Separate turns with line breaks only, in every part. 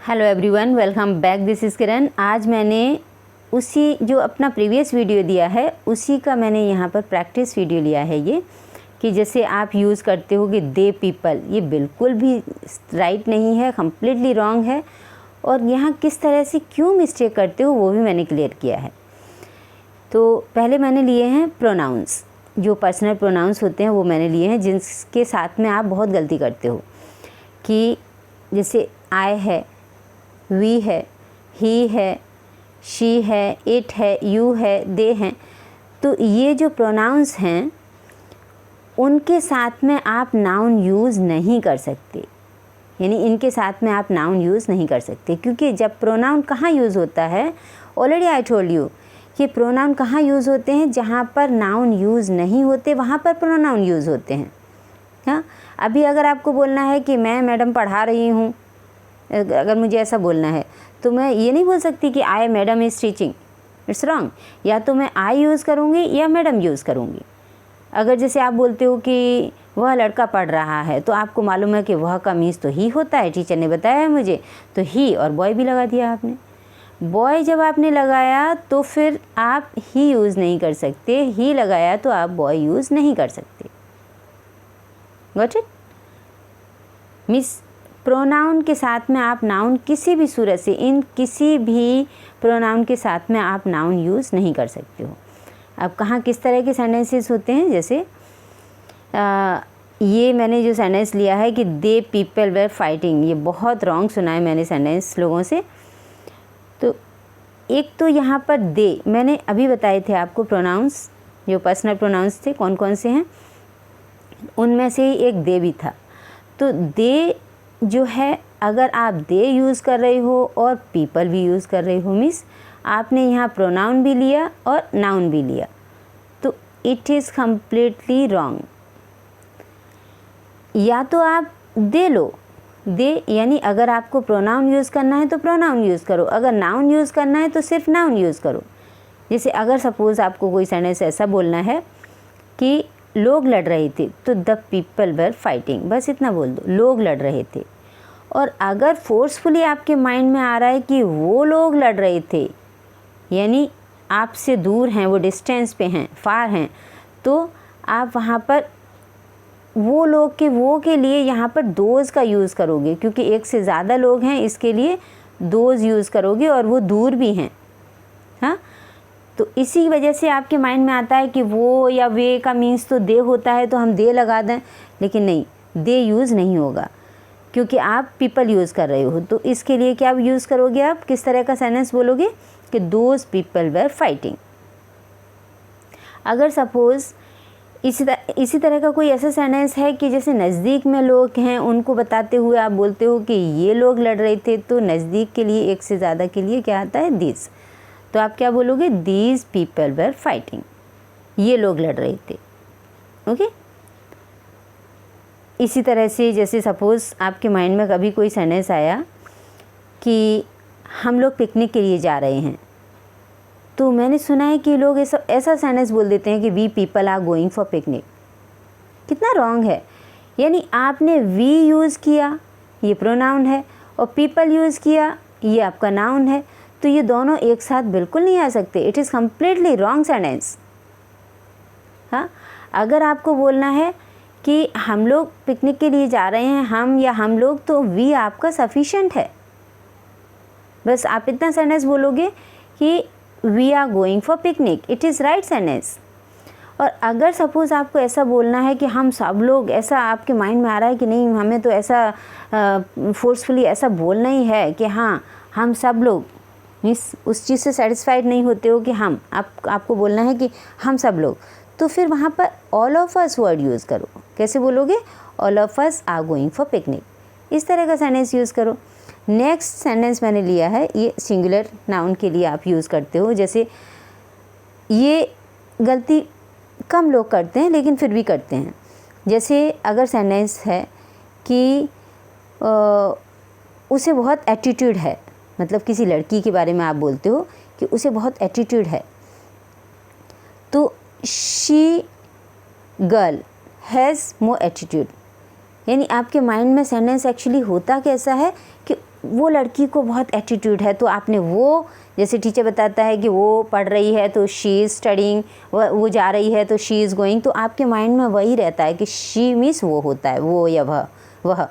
Hello everyone, welcome back. This is Kiran. आज मैंने उसी जो अपना प्रीवियस वीडियो दिया है उसी का मैंने यहाँ पर प्रैक्टिस वीडियो लिया है। ये कि जैसे आप यूज़ करते हो कि दे पीपल, ये बिल्कुल भी राइट नहीं है, कम्प्लीटली रॉन्ग है। और यहाँ किस तरह से क्यों मिस्टेक करते हो वो भी मैंने क्लियर किया है। तो पहले मैंने लिए हैं प्रोनाउंस, जो पर्सनल प्रोनाउंस होते हैं वो मैंने लिए हैं, जिनके साथ में आप बहुत गलती करते हो। कि जैसे आई है, वी है, ही है, शी है, इट है, यू है, दे हैं। तो ये जो प्रोनाउंस हैं उनके साथ में आप नाउन यूज़ नहीं कर सकते, यानी इनके साथ में आप नाउन यूज़ नहीं कर सकते। क्योंकि जब प्रोनाउन कहाँ यूज़ होता है, ऑलरेडी आई टोल्ड यू कि प्रोनाउन कहाँ यूज़ होते हैं, जहाँ पर नाउन यूज़ नहीं होते वहाँ पर प्रोनाउन यूज़ होते हैं। हाँ, अभी अगर आपको बोलना है कि मैं मैडम पढ़ा रही हूँ, अगर मुझे ऐसा बोलना है तो मैं ये नहीं बोल सकती कि I madam is teaching, it's wrong. या तो मैं आई यूज़ करूँगी या मैडम यूज़ करूँगी। अगर जैसे आप बोलते हो कि वह लड़का पढ़ रहा है, तो आपको मालूम है कि वह का मीन्स तो ही होता है, टीचर ने बताया है मुझे, तो ही और बॉय भी लगा दिया आपने। बॉय जब आपने लगाया तो फिर आप ही यूज़ नहीं कर सकते, ही लगाया तो आप बॉय यूज़ नहीं कर सकते। Got it? मिस प्रोनाउन के साथ में आप नाउन किसी भी सूरत से, इन किसी भी प्रोनाउन के साथ में आप नाउन यूज़ नहीं कर सकते हो। अब कहाँ किस तरह के सेंटेंसेस होते हैं, जैसे ये मैंने जो सेंटेंस लिया है कि दे पीपल वेर फाइटिंग, ये बहुत रॉन्ग सुना है मैंने सेंटेंस लोगों से। तो एक तो यहाँ पर दे, मैंने अभी बताए थे आपको प्रोनाउंस, जो पर्सनल प्रोनाउंस थे कौन कौन से हैं, उनमें से ही एक दे भी था। तो दे जो है, अगर आप दे यूज़ कर रहे हो और पीपल भी यूज़ कर रहे हो, मीन्स आपने यहाँ प्रोनाउन भी लिया और नाउन भी लिया, तो इट इज़ कम्प्लीटली रॉन्ग। या तो आप दे लो, दे यानी अगर आपको प्रोनाउन यूज़ करना है तो प्रोनाउन यूज़ करो, अगर नाउन यूज़ करना है तो सिर्फ नाउन यूज़ करो। जैसे अगर सपोज़ आपको कोई सेंटेंस ऐसा बोलना है कि लोग लड़ रहे थे, तो द पीपल वेर फाइटिंग, बस इतना बोल दो, लोग लड़ रहे थे। और अगर फोर्सफुली आपके माइंड में आ रहा है कि वो लोग लड़ रहे थे, यानी आपसे दूर हैं, वो डिस्टेंस पे हैं, फार हैं, तो आप वहाँ पर वो लोग के वो के लिए यहाँ पर दोज का यूज़ करोगे, क्योंकि एक से ज़्यादा लोग हैं, इसके लिए दोज यूज़ करोगे और वो दूर भी हैं। हाँ, तो इसी वजह से आपके माइंड में आता है कि वो या वे का मीन्स तो दे होता है, तो हम दे लगा दें, लेकिन नहीं, दे यूज़ नहीं होगा क्योंकि आप पीपल यूज़ कर रहे हो। तो इसके लिए क्या यूज़ करोगे, आप किस तरह का सेंटेंस बोलोगे कि दोज पीपल वेर फाइटिंग। अगर सपोज़ इसी तरह का कोई ऐसा सेंटेंस है कि जैसे नज़दीक में लोग हैं, उनको बताते हुए आप बोलते हो कि ये लोग लड़ रहे थे, तो नज़दीक के लिए एक से ज़्यादा के लिए क्या आता है, दीज। तो आप क्या बोलोगे, दीज पीपल वेर फाइटिंग, ये लोग लड़ रहे थे। ओके। इसी तरह से जैसे सपोज़ आपके माइंड में कभी कोई सेंटेंस आया कि हम लोग पिकनिक के लिए जा रहे हैं, तो मैंने सुना है कि लोग ऐसा सेंटेंस बोल देते हैं कि we people are going for picnic. कितना रॉन्ग है, यानी आपने वी यूज़ किया, ये प्रोनाउन है, और पीपल यूज़ किया, ये आपका नाउन है, तो ये दोनों एक साथ बिल्कुल नहीं आ सकते। It is completely wrong sentence. हाँ, अगर आपको बोलना है कि हम लोग पिकनिक के लिए जा रहे हैं, हम या हम लोग, तो वी आपका सफिशेंट है। बस आप इतना सेंटेंस बोलोगे कि we are going for picnic, it is right sentence. और अगर सपोज़ आपको ऐसा बोलना है कि हम सब लोग, ऐसा आपके माइंड में आ रहा है कि नहीं, हमें तो ऐसा फोर्सफुली ऐसा बोलना ही है कि हाँ हम सब लोग, मीन्स उस चीज़ से सेटिस्फाइड नहीं होते हो कि हम, आपको बोलना है कि हम सब लोग, तो फिर वहाँ पर all of us word use करो। कैसे बोलोगे, all of us are going for picnic, इस तरह का सेंटेंस यूज़ करो। नेक्स्ट सेंटेंस मैंने लिया है, ये सिंगुलर नाउन के लिए आप यूज़ करते हो। जैसे ये गलती कम लोग करते हैं लेकिन फिर भी करते हैं। जैसे अगर सेंटेंस है कि उसे बहुत एटीट्यूड है, मतलब किसी लड़की के बारे में आप बोलते हो कि उसे बहुत एटीट्यूड है, तो she girl has more attitude, यानी आपके माइंड में सेंटेंस एक्चुअली होता कैसा है कि वो लड़की को बहुत एटीट्यूड है, तो आपने वो, जैसे टीचर बताता है कि वो पढ़ रही है तो शी इज़ स्टडिंग, वो जा रही है तो शी इज़ गोइंग, तो आपके माइंड में वही रहता है कि शी मीन्स वो होता है, वो या वह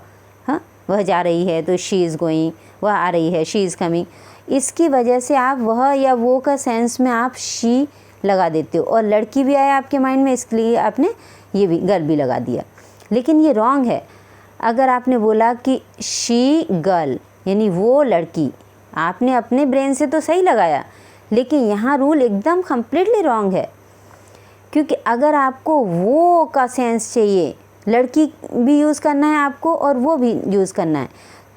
हाँ, वह जा रही है तो शी इज़ गोइंग, वह आ रही है शी इज़ कमिंग। इसकी वजह से आप वह या वो का सेंस में आप शी लगा देते हो, और लड़की भी आया आपके माइंड में, इसलिए आपने ये भी गर्ल भी लगा दिया। लेकिन ये रॉन्ग है। अगर आपने बोला कि शी गर्ल यानी वो लड़की, आपने अपने ब्रेन से तो सही लगाया, लेकिन यहाँ रूल एकदम कम्प्लीटली रॉन्ग है। क्योंकि अगर आपको वो का सेंस चाहिए, लड़की भी यूज़ करना है आपको और वो भी यूज़ करना है,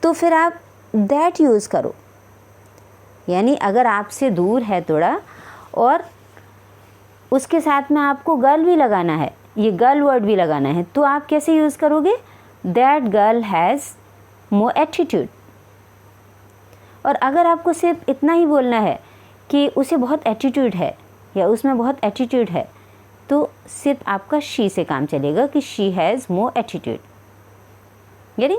तो फिर आप दैट यूज़ करो। यानी अगर आपसे दूर है थोड़ा और उसके साथ में आपको गर्ल भी लगाना है, ये गर्ल वर्ड भी लगाना है, तो आप कैसे यूज़ करोगे? That girl has more attitude. और अगर आपको सिर्फ इतना ही बोलना है कि उसे बहुत एटीट्यूड है या उसमें बहुत एटीट्यूड है, तो सिर्फ आपका शी से काम चलेगा कि शी हैज़ मोर एटीट्यूड। यानी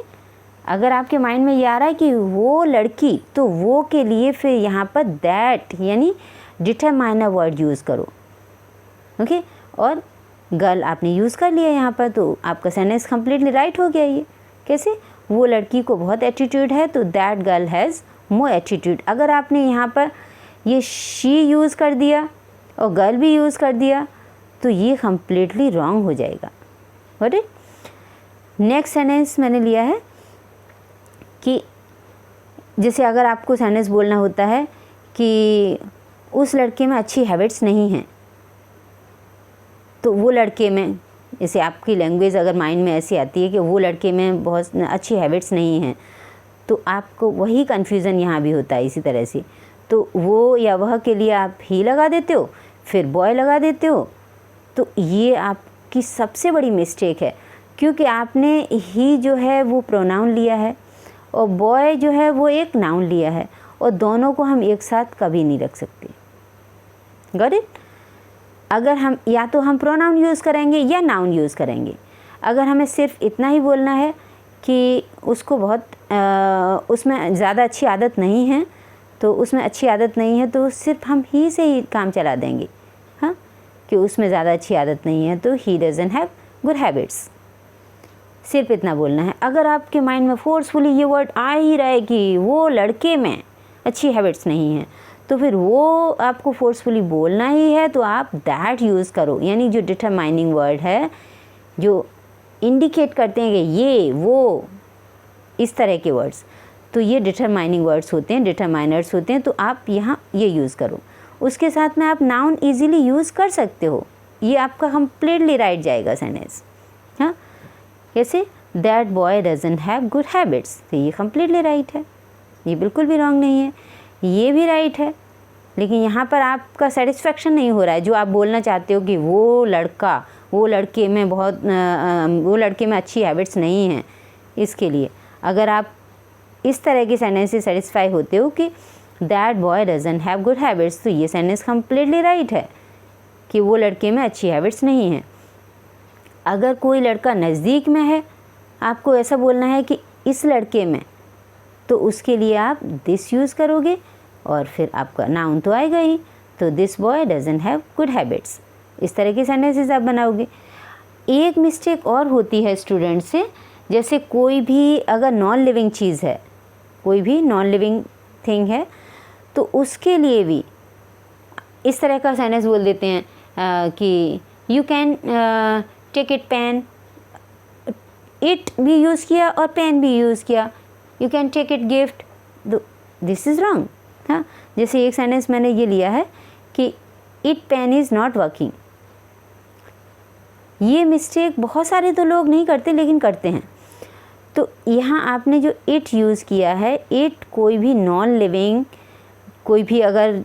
अगर आपके माइंड में ये आ रहा है कि वो लड़की, तो वो के लिए फिर यहाँ पर दैट यानी डिटरमाइनर वर्ड यूज़ करो। ओके, और गर्ल आपने यूज़ कर लिया यहाँ पर, तो आपका सेंटेंस कम्प्लीटली राइट हो गया। ये कैसे? वो लड़की को बहुत एटीट्यूड है तो that girl has more attitude. अगर आपने यहाँ पर ये शी यूज़ कर दिया और गर्ल भी यूज़ कर दिया, तो ये कम्प्लीटली रॉन्ग हो जाएगा। Got it? नेक्स्ट सेंटेंस मैंने लिया है कि जैसे अगर आपको सेंटेंस बोलना होता है कि उस लड़के में अच्छी हैबिट्स नहीं हैं, तो वो लड़के में, जैसे आपकी लैंग्वेज अगर माइंड में ऐसी आती है कि वो लड़के में बहुत अच्छी हैबिट्स नहीं हैं, तो आपको वही कन्फ्यूज़न यहाँ भी होता है इसी तरह से। तो वो या वह के लिए आप ही लगा देते हो, फिर बॉय लगा देते हो, तो ये आपकी सबसे बड़ी मिस्टेक है। क्योंकि आपने ही जो है वो प्रोनाउन लिया है और बॉय जो है वो एक नाउन लिया है, और दोनों को हम एक साथ कभी नहीं रख सकते। Got it? अगर हम या तो हम प्रोनाउन यूज़ करेंगे या नाउन यूज़ करेंगे। अगर हमें सिर्फ इतना ही बोलना है कि उसको बहुत उसमें ज़्यादा अच्छी आदत नहीं है, तो उसमें अच्छी आदत नहीं है तो सिर्फ हम ही से ही काम चला देंगे, हाँ, कि उसमें ज़्यादा अच्छी आदत नहीं है तो he doesn't have good habits. सिर्फ इतना बोलना है। अगर आपके माइंड में फोर्सफुली ये वर्ड आ ही रहा है कि वो लड़के में अच्छी हैबिट्स नहीं हैं, तो फिर वो आपको फोर्सफुली बोलना ही है, तो आप दैट यूज़ करो। यानी जो डिटरमाइनिंग वर्ड है, जो इंडिकेट करते हैं कि ये वो इस तरह के वर्ड्स, तो ये डिटरमाइनिंग वर्ड्स होते हैं, डिटरमाइनर्स होते हैं, तो आप यहाँ ये यूज़ करो। उसके साथ में आप नाउन इजीली यूज़ कर सकते हो, ये आपका कम्प्लीटली राइट जाएगा सेंटेंस। हाँ, कैसे? That boy doesn't have good habits, तो ये कम्प्लीटली राइट है, ये बिल्कुल भी रॉन्ग नहीं है, ये भी राइट है। लेकिन यहाँ पर आपका सेटिस्फेक्शन नहीं हो रहा है, जो आप बोलना चाहते हो कि वो लड़का, वो लड़के में बहुत वो लड़के में अच्छी हैबिट्स नहीं हैं। इसके लिए अगर आप इस तरह की सेंटेंस से सेटिस्फाई होते हो कि that boy doesn't have good habits, तो ये सेंटेंस कम्प्लीटली राइट है कि वो लड़के में अच्छी हैबिट्स नहीं हैं। अगर कोई लड़का नज़दीक में है, आपको ऐसा बोलना है कि इस लड़के में, तो उसके लिए आप दिस यूज़ करोगे और फिर आपका नाउन तो आएगा ही, तो this boy doesn't have good habits. इस तरह के सेंटेंसेस आप बनाओगे। एक मिस्टेक और होती है स्टूडेंट से, जैसे कोई भी अगर नॉन लिविंग चीज़ है, कोई भी नॉन लिविंग थिंग है, तो उसके लिए भी इस तरह का सेंटेंस बोल देते हैं कि you can take it pen, it भी यूज़ किया और पेन भी यूज़ किया, you can take it gift, this is wrong. हाँ, जैसे एक सेंटेंस मैंने ये लिया है कि it pen is not working. ये मिस्टेक बहुत सारे तो लोग नहीं करते, लेकिन करते हैं। तो यहाँ आपने जो इट यूज़ किया है, इट कोई भी नॉन लिविंग, कोई भी अगर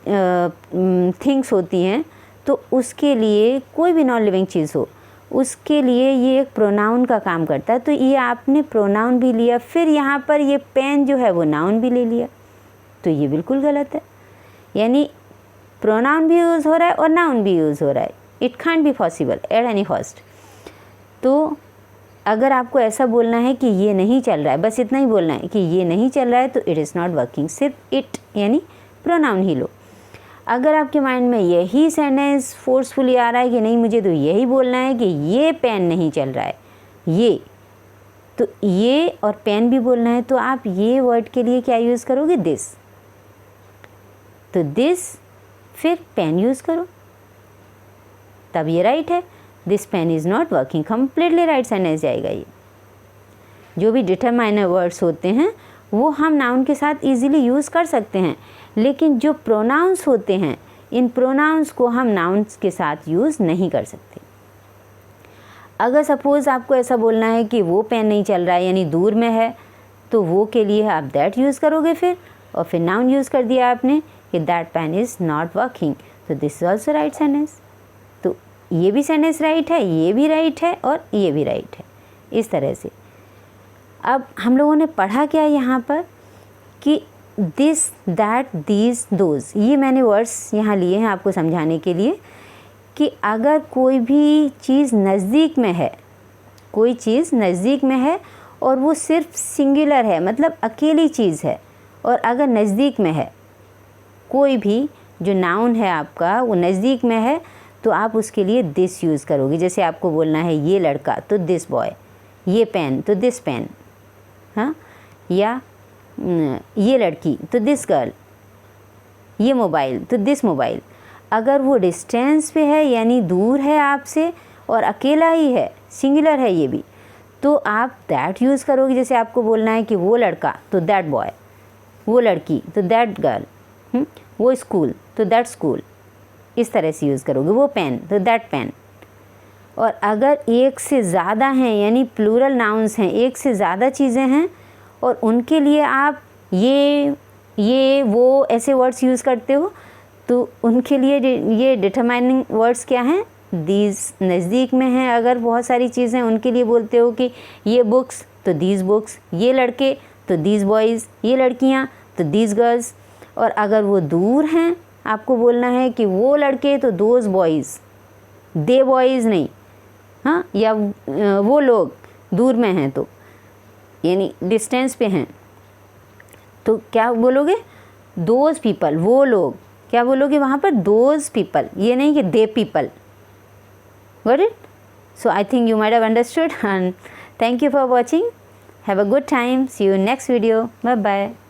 थिंग्स होती हैं, तो उसके लिए कोई भी नॉन लिविंग चीज़ हो, उसके लिए ये एक प्रोनाउन का काम करता है। तो ये आपने प्रोनाउन भी लिया, फिर यहाँ पर ये पेन जो है वो नाउन भी ले लिया, तो ये बिल्कुल गलत है। यानी प्रोनाउन भी यूज़ हो रहा है और नाउन भी यूज़ हो रहा है। It can't be possible at any cost. तो अगर आपको ऐसा बोलना है कि ये नहीं चल रहा है, बस इतना ही बोलना है कि ये नहीं चल रहा है, तो इट इज़ नॉट वर्किंग, सिर्फ इट यानी प्रोनाउन ही लो। अगर आपके माइंड में यही सेंटेंस फोर्सफुली आ रहा है कि नहीं मुझे तो यही बोलना है कि ये पेन नहीं चल रहा है, ये, तो ये और पेन भी बोलना है, तो आप ये वर्ड के लिए क्या यूज़ करोगे, दिस। तो दिस फिर पेन यूज़ करो, तब ये राइट है। This pen is not working, completely right sentence जाएगा ये। जो भी डिटरमाइनर वर्ड्स होते हैं वो हम नाउन के साथ इजीली यूज़ कर सकते हैं, लेकिन जो प्रोनाउंस होते हैं, इन प्रोनाउंस को हम नाउन्स के साथ यूज़ नहीं कर सकते। अगर सपोज़ आपको ऐसा बोलना है कि वो पेन नहीं चल रहा है यानी दूर में है, तो वो के लिए आप दैट यूज़ करोगे फिर, और फिर नाउन यूज़ कर दिया आपने कि that pen is not working, तो this is also right sentence. तो ये भी सेंटेंस राइट है, ये भी राइट है और ये भी राइट है, इस तरह से। अब हम लोगों ने पढ़ा क्या यहाँ पर कि दिस, दैट, दीज, दोज, ये मैंने वर्ड्स यहाँ लिए हैं आपको समझाने के लिए कि अगर कोई भी चीज़ नज़दीक में है, कोई चीज़ नज़दीक में है और वो सिर्फ सिंगुलर है, मतलब अकेली चीज़ है, और अगर नज़दीक में है कोई भी जो नाउन है आपका वो नज़दीक में है, तो आप उसके लिए दिस यूज़ करोगे। जैसे आपको बोलना है ये लड़का तो दिस बॉय, ये पेन तो दिस पेन, हाँ, या ये लड़की तो दिस गर्ल, ये मोबाइल तो दिस मोबाइल। अगर वो डिस्टेंस पे है यानी दूर है आपसे और अकेला ही है, सिंगुलर है ये भी, तो आप दैट यूज़ करोगे। जैसे आपको बोलना है कि वो लड़का तो दैट बॉय, वो लड़की तो दैट गर्ल, वो स्कूल तो दैट स्कूल, इस तरह से यूज़ करोगे। वो पेन तो दैट पेन। और अगर एक से ज़्यादा हैं यानी प्लूरल नाउन्स हैं, एक से ज़्यादा चीज़ें हैं और उनके लिए आप ये वो ऐसे वर्ड्स यूज़ करते हो, तो उनके लिए ये डिटरमाइनिंग वर्ड्स क्या हैं, दीज नज़दीक में हैं। अगर बहुत सारी चीज़ें उनके लिए बोलते हो कि ये बुक्स तो दीज बुक्स, ये लड़के तो दीज बॉयज़, ये लड़कियाँ तो दीज गर्ल्स। और अगर वो दूर हैं, आपको बोलना है कि वो लड़के तो दोज बॉयज़, दे बॉयज़ नहीं, हाँ, या वो लोग दूर में हैं तो यानी डिस्टेंस पे हैं, तो क्या बोलोगे, दोज पीपल, वो लोग, क्या बोलोगे वहाँ पर, दोज पीपल, ये नहीं कि they people. Got it? So I think you might have understood, and thank you for watching. Have a good time. See you in next video. Bye bye.